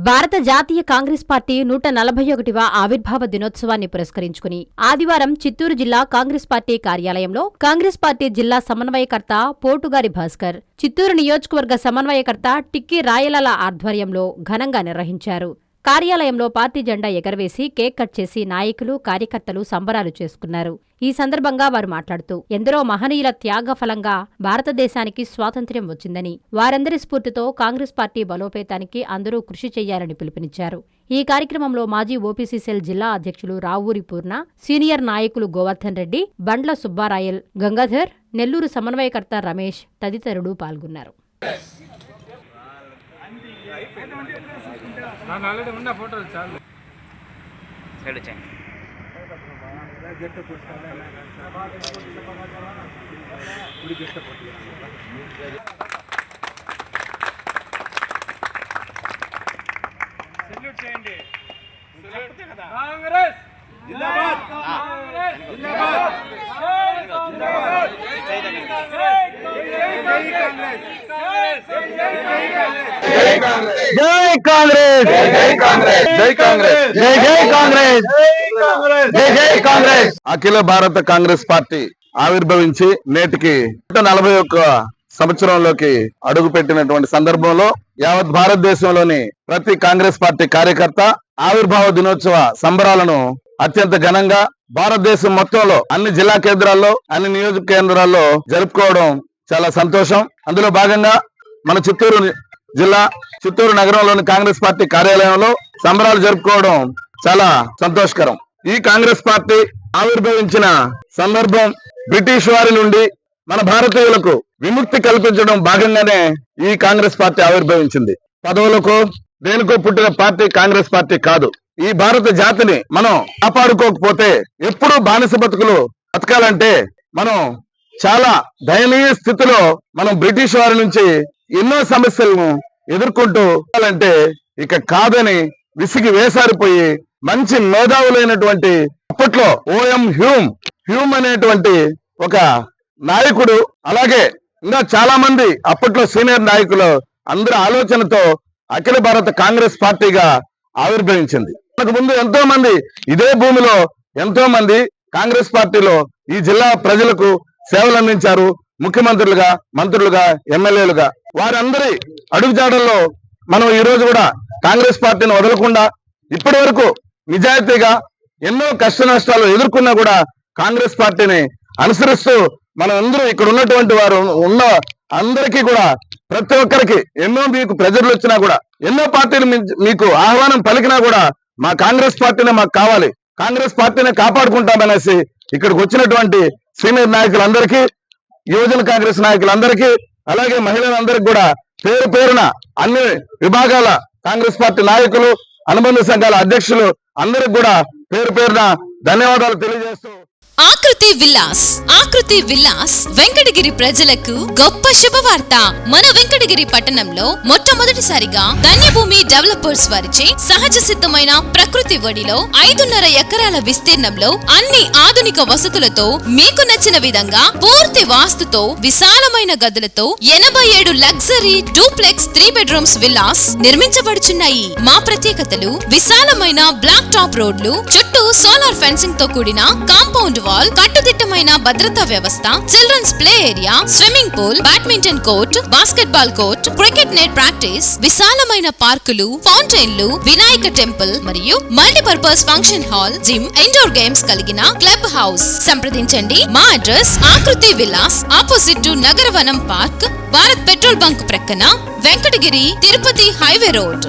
భారత జాతీయ కాంగ్రెస్ పార్టీ 141వ ఆవిర్భావ దినోత్సవాన్ని పురస్కరించుకుని ఆదివారం చిత్తూరు జిల్లా కాంగ్రెస్ పార్టీ కార్యాలయంలో కాంగ్రెస్ పార్టీ జిల్లా సమన్వయకర్త పోటుగారి భాస్కర్, చిత్తూరు నియోజకవర్గ సమన్వయకర్త టిక్కీ రాయలల ఆధ్వర్యంలో ఘనంగా నిర్వహించారు. కార్యాలయంలో పార్టీ జెండా ఎగరవేసి కేక్ కట్ చేసి నాయకులు, కార్యకర్తలు సంబరాలు చేసుకున్నారు. ఈ సందర్భంగా వారు మాట్లాడుతూ ఎందరో మహనీయుల త్యాగ ఫలంగా భారతదేశానికి స్వాతంత్ర్యం వచ్చిందని, వారందరి స్ఫూర్తితో కాంగ్రెస్ పార్టీ బలోపేతానికి అందరూ కృషి చేయాలని పిలుపునిచ్చారు. ఈ కార్యక్రమంలో మాజీ ఓపీసీ సెల్ జిల్లా అధ్యక్షులు రావూరి పూర్ణ, సీనియర్ నాయకులు గోవర్ధన్ రెడ్డి, బండ్ల సుబ్బారాయల్, గంగాధర్, నెల్లూరు సమన్వయకర్త రమేష్ తదితరులు పాల్గొన్నారు. కాంగ్రెస్ జిందాబాద్, కాంగ్రెస్ జిందాబాద్, జై కాంగ్రెస్, జై కాంగ్రెస్, జై కాంగ్రెస్, జై జై కాంగ్రెస్, జై జై కాంగ్రెస్. అఖిల భారత కాంగ్రెస్ పార్టీ ఆవిర్భవించి నేటికి 141 సంవత్సరంలోకి అడుగు పెట్టినటువంటి సందర్భంలో యావత్ భారతదేశంలోని ప్రతి కాంగ్రెస్ పార్టీ కార్యకర్త ఆవిర్భావ దినోత్సవ సంబరాలను అత్యంత ఘనంగా భారతదేశం మొత్తంలో అన్ని జిల్లా కేంద్రాల్లో, అన్ని నియోజక కేంద్రాల్లో జరుపుకోవడం చాలా సంతోషం. అందులో భాగంగా మన చిత్తూరు జిల్లా, చిత్తూరు నగరంలోని కాంగ్రెస్ పార్టీ కార్యాలయంలో సంబరాలు జరుపుకోవడం చాలా సంతోషకరం. ఈ కాంగ్రెస్ పార్టీ ఆవిర్భవించిన సందర్భం బ్రిటిష్ వారి నుండి మన భారతీయులకు విముక్తి కల్పించడం భాగంగానే ఈ కాంగ్రెస్ పార్టీ ఆవిర్భవించింది. పదవులకు దేనికో పుట్టిన పార్టీ కాంగ్రెస్ పార్టీ కాదు. ఈ భారత జాతిని మనం కాపాడుకోకపోతే ఎప్పుడూ బానిస బతకాలంటే మనం చాలా దయనీయ స్థితిలో మనం బ్రిటిష్ వారి నుంచి ఎన్నో సమస్యలను ఎదుర్కొంటూ అంటే ఇక కాదని విసిగి వేసారిపోయి మంచి మేధావులైనటువంటి అప్పట్లో ఓఎం హ్యూమ్ అనేటువంటి ఒక నాయకుడు, అలాగే ఇంకా చాలా మంది అప్పట్లో సీనియర్ నాయకులు అందరి ఆలోచనతో అఖిల భారత కాంగ్రెస్ పార్టీగా ఆవిర్భవించింది. మనకు ముందు ఎంతో మంది ఇదే భూమిలో ఎంతో మంది కాంగ్రెస్ పార్టీలో ఈ జిల్లా ప్రజలకు సేవలు అందించారు. ముఖ్యమంత్రులుగా, మంత్రులుగా, ఎమ్మెల్యేలుగా వారందరి అడుగుజాడల్లో మనం ఈ రోజు కూడా కాంగ్రెస్ పార్టీని వదలకుండా ఇప్పటి వరకు నిజాయితీగా ఎన్నో కష్ట నష్టాలు ఎదుర్కొన్నా కూడా కాంగ్రెస్ పార్టీని అనుసరిస్తూ మనం అందరూ ఇక్కడ ఉన్నటువంటి వారు ఉన్న అందరికీ కూడా ప్రతి ఒక్కరికి ఎన్నో మీకు ప్రెజర్లు వచ్చినా కూడా, ఎన్నో పార్టీలు మీకు ఆహ్వానం పలికినా కూడా మా కాంగ్రెస్ పార్టీనే మాకు కావాలి, కాంగ్రెస్ పార్టీనే కాపాడుకుంటామనేసి ఇక్కడికి వచ్చినటువంటి సీనియర్ నాయకులందరికీ, యువజన కాంగ్రెస్ నాయకులందరికీ, అలాగే మహిళలందరికీ కూడా పేరు పేరున అన్ని విభాగాల కాంగ్రెస్ పార్టీ నాయకులు, అనుబంధ సంఘాల అధ్యక్షులు అందరికి కూడా పేరు పేరున ధన్యవాదాలు తెలియజేస్తూ ఆకృతి విల్లాస్ వెంకటగిరి ప్రజలకు గొప్ప శుభవార్త. మన వెంకటగిరి పట్టణంలో మొట్టమొదటిసారిగా ధన్యభూమి డెవలపర్స్ వారిచే సహజ సిద్ధమైన ప్రకృతి ఒడిలో 5.5 ఎకరాల విస్తీర్ణంలో అన్ని ఆధునిక వసతులతో మీకు నచ్చిన విధంగా పూర్తి వాస్తుతో విశాలమైన గదులతో 87 లగ్జరీ డూప్లెక్స్ 3 బెడ్రూమ్స్ విల్లాస్ నిర్మించబడుచున్నాయి. మా ప్రత్యేకతలు విశాలమైన బ్లాక్ టాప్ రోడ్లు, చుట్టూ సోలార్ ఫెన్సింగ్ తో కూడిన కాంపౌండ్ వాల్, కట్టుదిట్టమైన భద్రతా వ్యవస్థ, children's play area, swimming pool, badminton court, basketball court, cricket net practice, విశాలమైన పార్కులు, ఫౌంటైన్లు, వినాయక టెంపుల్ మరియు multipurpose function hall, gym, indoor games కలిగిన క్లబ్ హౌస్. సంప్రదించండి. మా address Akruthi Vilas, opposite to Nagaravanam park, Bharat petrol bunk ప్రక్కన, వెంకటగిరి తిరుపతి హైవే రోడ్.